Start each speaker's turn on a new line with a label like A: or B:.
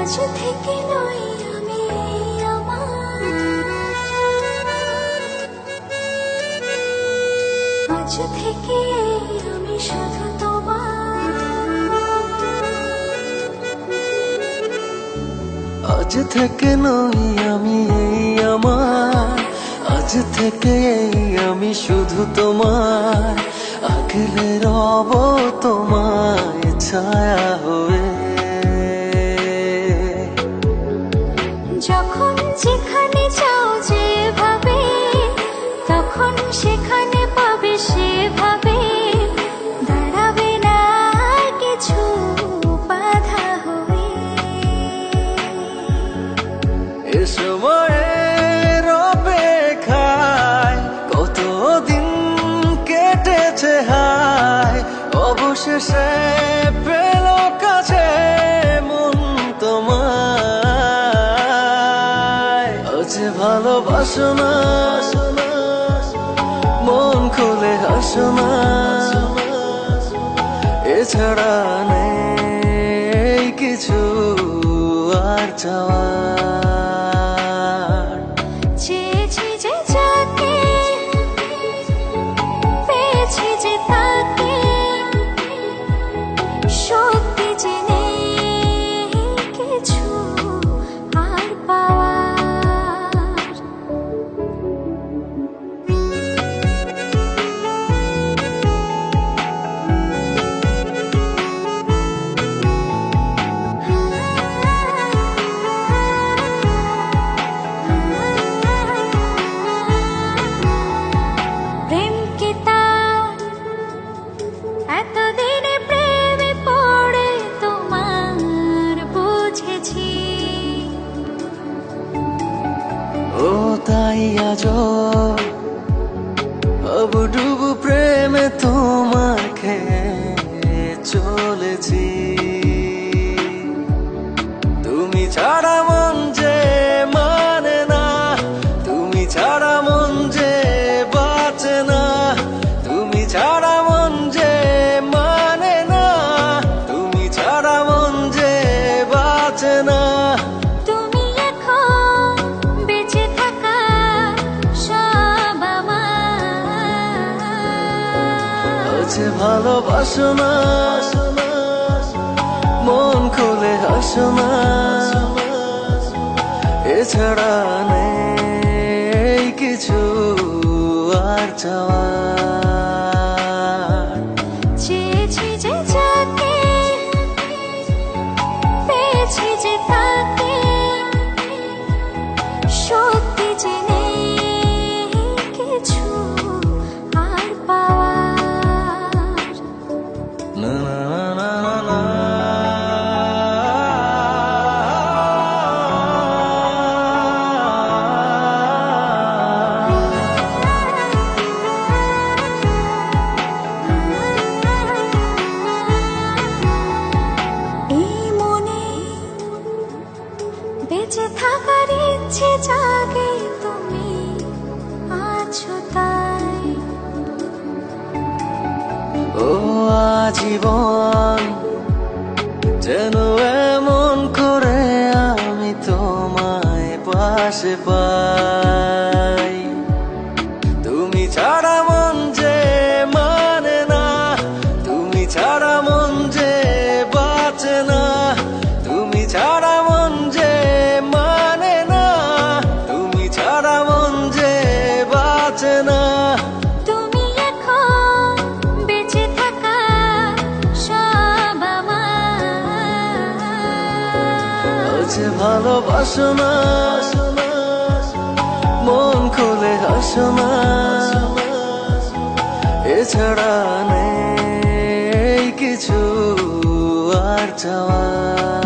A: আজ থেকে নই আমি আমার, আজ থেকে আমি শুধু তোমার।
B: আজ থেকে নই আমি আমার, আজ থেকে আমি শুধু তোমার। আগলে রব তোমায় ছায়া হয়ে,
A: যখন যেখানে যাও যেভাবে, তখন সেখানে পাবে সেভাবে। দাঁড়াবে না কিছু বাধা হয়ে।
B: এ সময়ের অপেক্ষায় কতদিন কেটেছে হায়, অবশেষে পেল কাছে মন তোমায়। আজ ভালোবাসো না, মন খুলে হাসো না, এছাড়া নেই কিছু আর চাওয়ার।
A: চেয়েছি যে যাকে, পেয়েছি যে তাকে, সত্যি যে নেই কিছু আর পাওয়ার। প্রেমকে তার এতদিনে প্রেমে পড়ে তোমার বুঝেছি।
B: ও তাই আজো ডুবু প্রেমে তোমাকে চলেছি। তুমি ছাড়া মন যে মানে না, তুমি ছাড়া মন যে বাঁচে না, তুমি ছাড়া মন যে মানে না, তুমি ছাড়া মন যে বাঁচে না।
A: তুমি এখন বেঁচে থাকা সব আমার।
B: আজ ভালোবাসো না, মন খুলে হাসো না, এছাড়া নেই কিছু আর চাওয়ার।
A: চেয়েছি যে যাকে, পেয়েছি যে তাকে, সত্যি যে নেই কিছু আর পাওয়ার।
B: না না না না না।
A: এই মনে বেঁচে থাকার ইচ্ছে জাগে, তুমি আছো তাই।
B: ও আজীবন যেন এমন করে আমি তোমায় পাশে পাই। তুমি ছাড়া মন যে মানে না, তুমি ছাড়া মন যে বাঁচে না, তুমি ছাড়া মন যে মানে না, তুমি ছাড়া মন যে বাঁচে না।
A: তুমি এখন বেঁচে থাকা সব আমার।
B: আজ ভালোবাসো না, মন খুলে হাসো না, এছাড়া নেই কিছু আর চাওয়ার।